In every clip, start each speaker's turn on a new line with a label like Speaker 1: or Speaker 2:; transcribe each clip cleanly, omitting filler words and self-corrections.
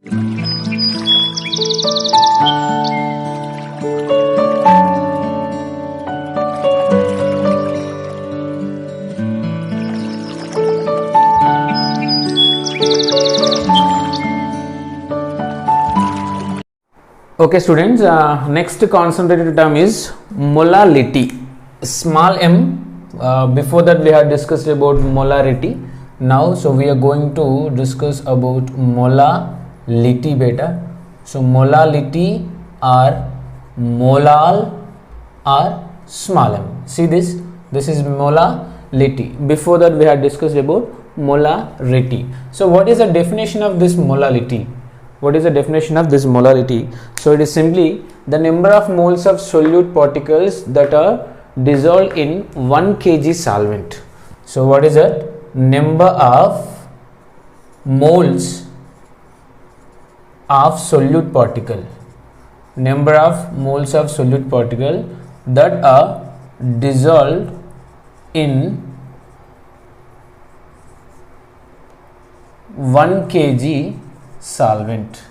Speaker 1: Okay students, next concentrated term is molality, small m. Before that we had discussed about molarity. Now so we are going to discuss about molality beta. So molality or molal or small m. See this is molality. Before that we had discussed about molarity. So what is the definition of this molality? What is the definition of this molality? So it is simply the number of moles of solute particles that are dissolved in 1 kg solvent. So what is that? Number of moles of solute particle. Number of moles of solute particle that are dissolved in 1 kg solvent.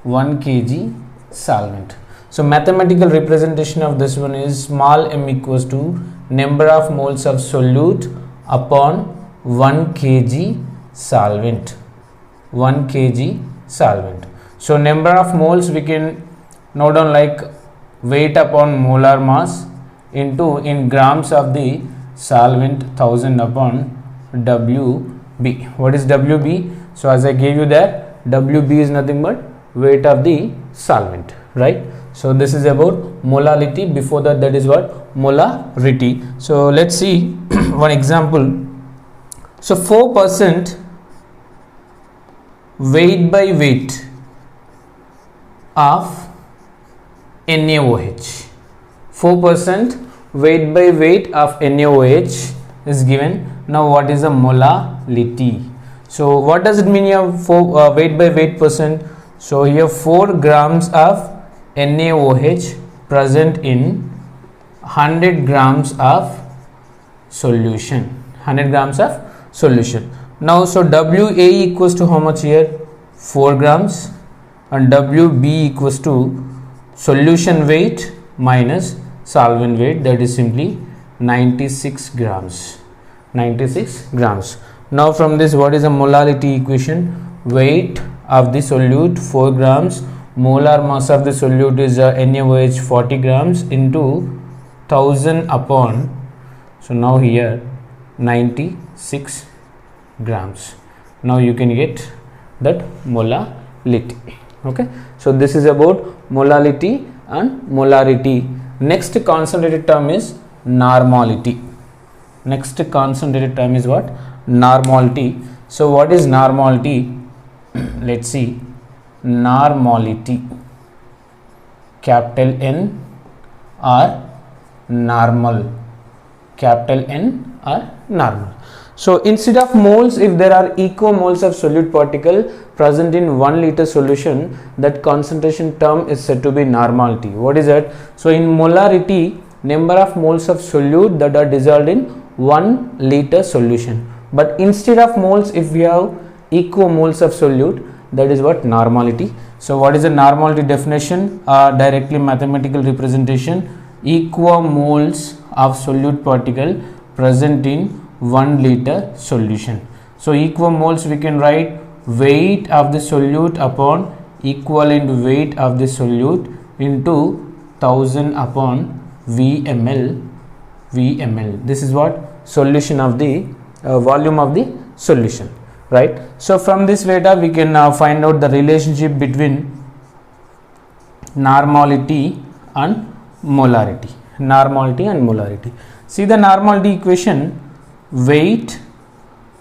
Speaker 1: 1 kg solvent. So mathematical representation of this one is small m equals to number of moles of solute upon 1 kg solvent. 1 kg solvent. So number of moles we can note down like weight upon molar mass into in grams of the solvent 1000 upon WB. What is WB? So as I gave you there, WB is nothing but weight of the solvent, right? So this is about molality. Before that, that is what? Molarity. So let's see one example. So 4% weight by weight of NaOH. 4% weight by weight of NaOH is given. Now what is the molality? So what does it mean here? Weight by weight percent. So here 4 grams of NaOH present in 100 grams of solution. 100 grams of solution. Now so WA equals to how much here? 4 grams, and WB equals to solution weight minus solvent weight, that is simply 96 grams. 96 grams. Now from this, what is the molality equation? Weight of the solute 4 grams, molar mass of the solute is NaOH 40 grams into 1000 upon, so now here 96 grams. Now you can get that molality. Okay, so this is about molality and molarity. Next concentrated term is normality. Next concentrated term is what? Normality. So what is normality? Let's see. Normality, capital N or normal, capital N or normal. So instead of moles, if there are equimoles of solute particle present in 1 liter solution, that concentration term is said to be normality. What is that? So in molarity, number of moles of solute that are dissolved in 1 liter solution. But instead of moles, if we have equimoles of solute, that is what? Normality. So what is the normality definition? Directly mathematical representation: equimoles of solute particle present in 1 liter solution. So equimoles we can write weight of the solute upon equivalent weight of the solute into 1000 upon VmL. This is what? Solution of the volume of the solution, right? So from this data we can find out the relationship between normality and molarity. Normality and molarity. See the normality equation: weight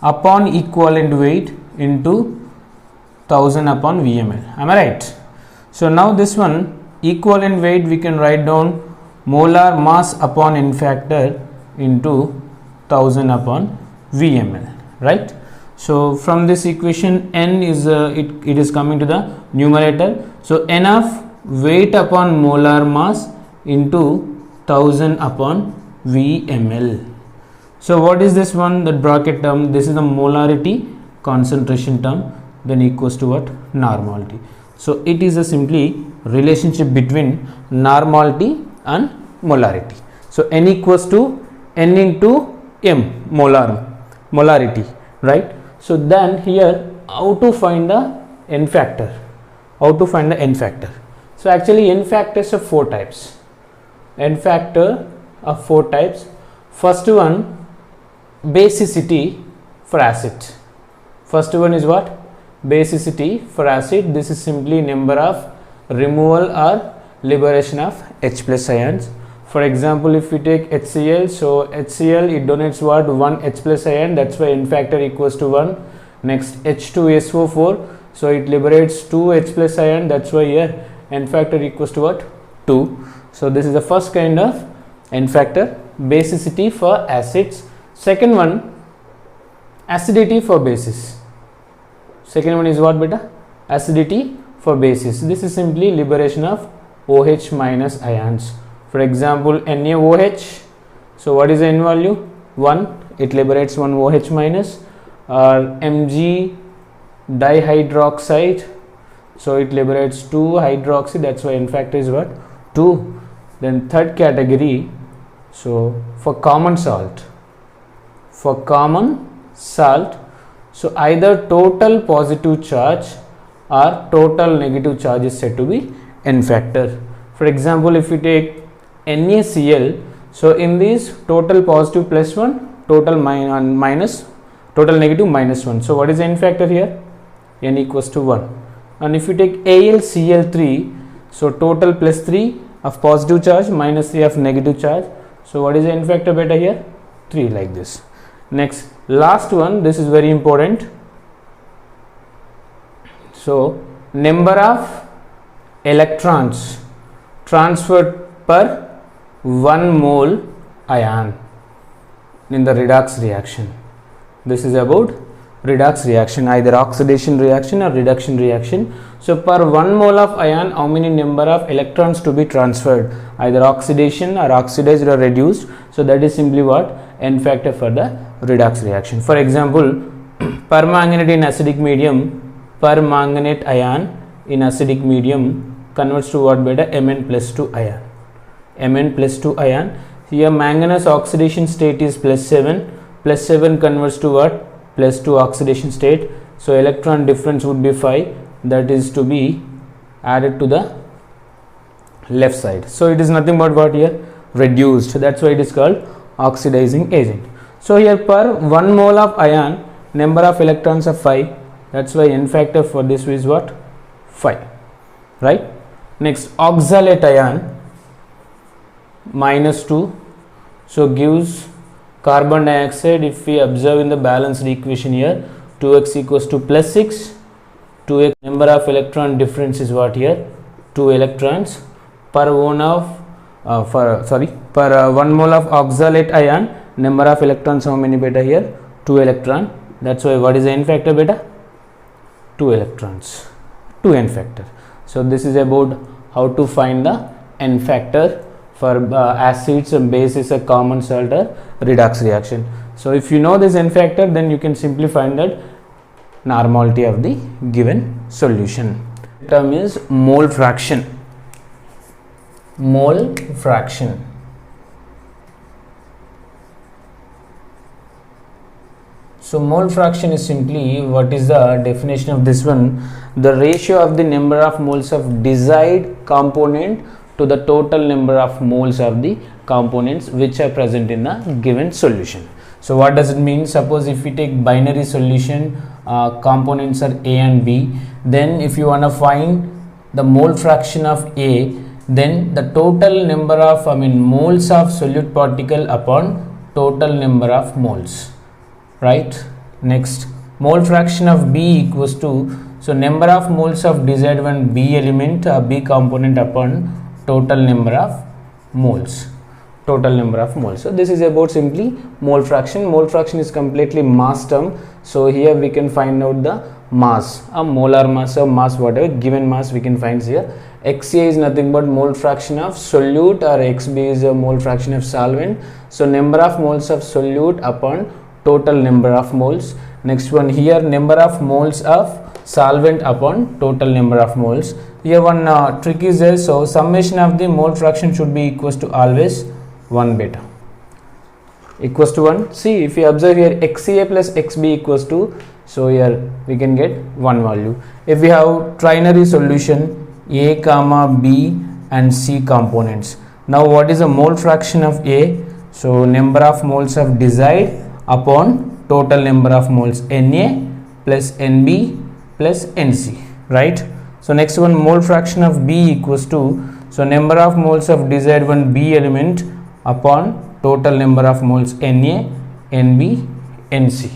Speaker 1: upon equivalent weight into 1000 upon VmL. Am I right? So now this one, equivalent weight we can write down molar mass upon N factor into 1000 upon VmL, right? So from this equation, N is it is coming to the numerator. So N of weight upon molar mass into 1000 upon VmL. So what is this one? The bracket term. This is the molarity concentration term. then equals to what? Normality. So it is a simply relationship between normality and molarity. So n equals to n into m, molarity, right? So then here, how to find the n factor? How to find the n factor? So actually n factors of 4 types. N factor of 4 types. First one, basicity for acid. First one is what? Basicity for acid. This is simply number of removal or liberation of H plus ions. For example, if we take HCl, so HCl, it donates what? 1 H plus ion, that's why n factor equals to 1. Next H2SO4, so it liberates 2 H plus ion, that's why here n factor equals to what? 2. So this is the first kind of n factor, basicity for acids. Second one, acidity for bases. Second one is what, beta? Acidity for bases. This is simply liberation of OH minus ions. For example, NaOH, so what is the n value? 1, it liberates 1 OH minus. Or Mg dihydroxide, so it liberates 2 hydroxy, that's why n factor is what? 2. Then third category, so for common salt, so either total positive charge or total negative charge is said to be n factor. For example, if we take NaCl, so in this total positive plus 1, total minus, total negative minus 1. So what is the n factor here? N equals to 1. And if you take AlCl3, so total plus 3 of positive charge minus 3 of negative charge. So what is the n factor, beta, here? 3, like this. Next, last one, this is very important. So number of electrons transferred per 1 mole ion in the redox reaction. This is about redox reaction, either oxidation reaction or reduction reaction. So per 1 mole of ion, how many number of electrons to be transferred, either oxidation or oxidized or reduced. So that is simply what? N factor for the redox reaction. For example, permanganate in acidic medium, permanganate ion in acidic medium converts to what, beta? Mn plus 2 ion. Mn plus 2 ion. Here manganese oxidation state is plus 7. Plus 7 converts to what? Plus 2 oxidation state. So electron difference would be 5. That is to be added to the left side. So it is nothing but what here? Reduced. That's why it is called oxidizing agent. So here per 1 mole of ion, number of electrons are 5. That's why n factor for this is what? 5. Right? Next, oxalate ion minus 2. So gives carbon dioxide, if we observe in the balanced equation here, 2x equals to plus 6. 2x number of electron difference is what here? 2 electrons per 1 of per 1 mole of oxalate ion, number of electrons how many, beta, here? 2 electron. That's why what is the n factor, beta? 2 electrons, 2 n factor. So this is about how to find the n factor for acids and bases, a common salt or redox reaction. So if you know this n factor, then you can simply find that normality of the given solution. The term is mole fraction. Mole fraction. So mole fraction is simply, what is the definition of this one? The ratio of the number of moles of desired component to the total number of moles of the components which are present in the given solution. So what does it mean? Suppose if we take binary solution, components are A and B, then if you want to find the mole fraction of A, then the total number of moles of solute particle upon total number of moles, right? Next, mole fraction of B equals to, so number of moles of desired one B element, B component upon total number of moles, total number of moles. So this is about simply mole fraction. Mole fraction is completely mass term. So here we can find out the mass, a molar mass or mass, whatever given mass we can find here. XA is nothing but mole fraction of solute, or XB is a mole fraction of solvent. So number of moles of solute upon total number of moles. Next one here, number of moles of solvent upon total number of moles. Here one trick is there. So summation of the mole fraction should be equals to always 1 beta equals to 1. See, if you observe here, XA plus XB equals to, so here we can get one value. If we have trinary solution A comma B and C components, now what is the mole fraction of A? So number of moles of desired upon total number of moles, Na plus Nb plus Nc, right? So next one, mole fraction of B equals to, so number of moles of desired one B element upon total number of moles Na, Nb, Nc,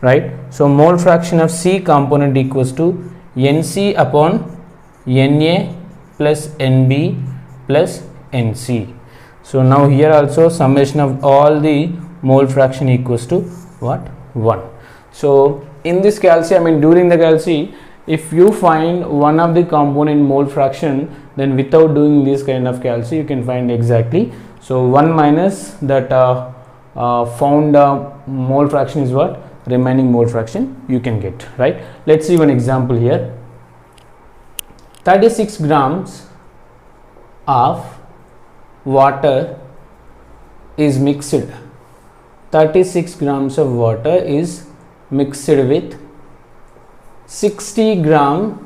Speaker 1: right? So mole fraction of C component equals to Nc upon Na plus Nb plus Nc. So now here also summation of all the mole fraction equals to what? 1. So in this calci, I mean during the calci, if you find one of the component mole fraction, then without doing this kind of calci you can find exactly. So 1 minus that found mole fraction is what? Remaining mole fraction you can get, right? Let's see one example here. 36 grams of water is mixed. 36 grams of water is mixed with 60 grams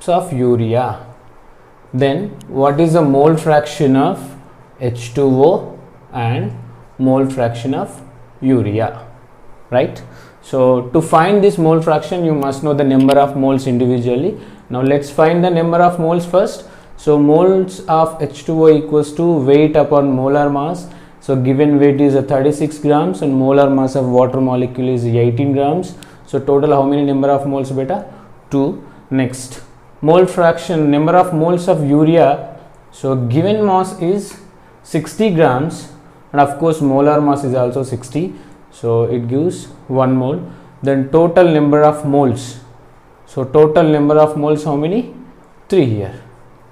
Speaker 1: of urea. Then what is the mole fraction of H2O and mole fraction of urea, right? So to find this mole fraction you must know the number of moles individually. Now let's find the number of moles first. So moles of H2O equals to weight upon molar mass. So given weight is 36 grams and molar mass of water molecule is 18 grams. So total how many number of moles beta? 2. Next, mole fraction, number of moles of urea. So given mass is 60 grams and of course molar mass is also 60. So it gives 1 mole. Then total number of moles. So total number of moles how many? 3 here.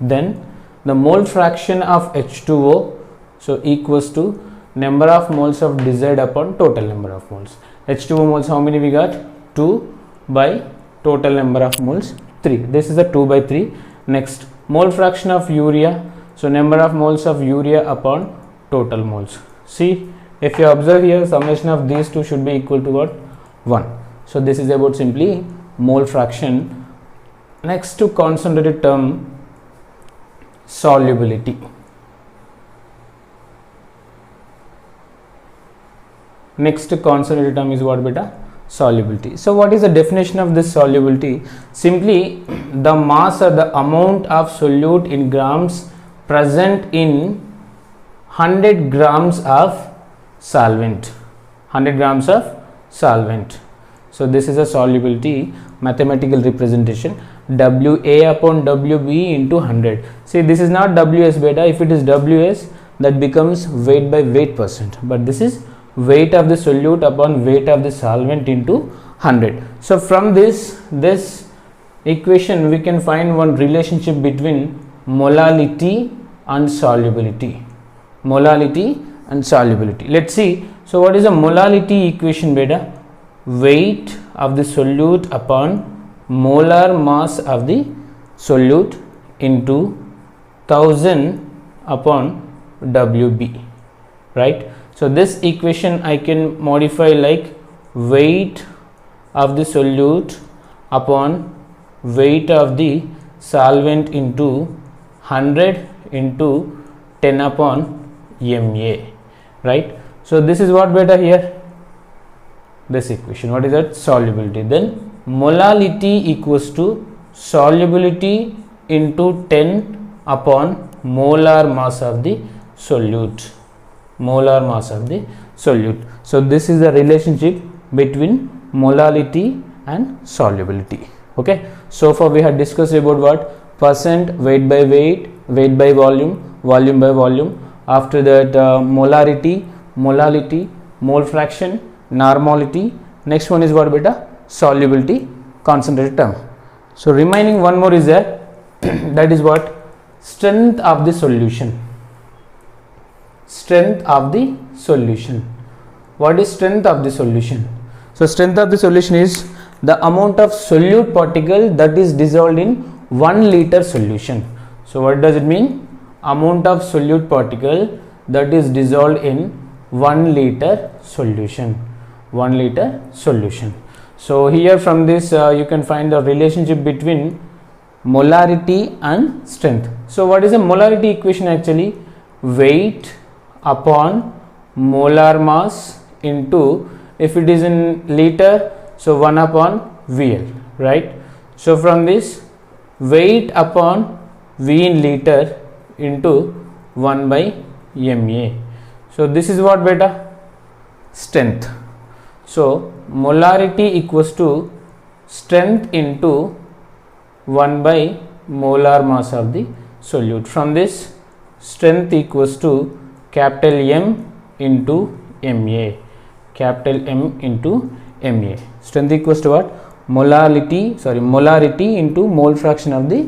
Speaker 1: Then the mole fraction of H2O, so equals to number of moles of desired upon total number of moles. H2O moles how many we got? 2 by total number of moles 3. This is a 2 by 3. Next, mole fraction of urea. So number of moles of urea upon total moles. See, if you observe here, summation of these two should be equal to what? 1. So this is about simply mole fraction. Next to concentrated term, solubility. Next concentrated term is what beta? Solubility. So what is the definition of this solubility? Simply the mass or the amount of solute in grams present in 100 grams of solvent. 100 grams of solvent. So this is a solubility mathematical representation, WA upon WB into 100. See, this is not WS beta. If it is WS, that becomes weight by weight percent, but this is weight of the solute upon weight of the solvent into 100. So from this equation we can find one relationship between molality and solubility. Molality and solubility. Let's see. So what is the molality equation beta? Weight of the solute upon molar mass of the solute into 1000 upon WB, right? So this equation I can modify like weight of the solute upon weight of the solvent into 100 into 10 upon MA, right? So this is what beta here, this equation. What is that? Solubility. Then molality equals to solubility into 10 upon molar mass of the solute. Molar mass of the solute. So this is the relationship between molality and solubility. Okay, so far we had discussed about what? Percent, weight by weight, weight by volume, volume by volume. After that molarity, molality, mole fraction, normality. Next one is what beta? Solubility, concentrated term. So remaining one more is there, that is what? Strength of the solution. Strength of the solution. What is strength of the solution? So strength of the solution is the amount of solute particle that is dissolved in 1 liter solution. So what does it mean? Amount of solute particle that is dissolved in 1 liter solution. 1 liter solution. So here from this you can find the relationship between molarity and strength. So what is a molarity equation actually? Weight upon molar mass into, if it is in liter, so 1 upon VL, right? So from this, weight upon V in liter into 1 by MA. So this is what beta? Strength. So molarity equals to strength into 1 by molar mass of the solute. From this, strength equals to capital M into MA. Capital M into MA. Strength equals to what? Molarity into mole fraction of the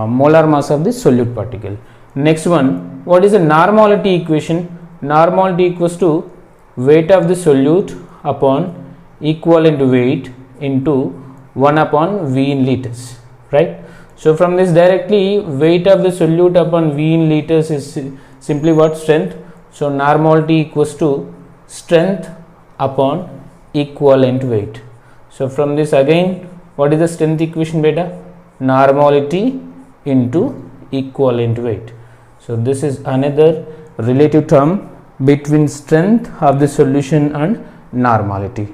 Speaker 1: molar mass of the solute particle. Next one, what is the normality equation? Normality equals to weight of the solute upon equivalent weight into 1 upon V in liters, right? So from this directly, weight of the solute upon V in liters is simply what? Strength. So normality equals to strength upon equivalent weight. So from this again, what is the strength equation beta? Normality into equivalent weight. So this is another relative term between strength of the solution and normality.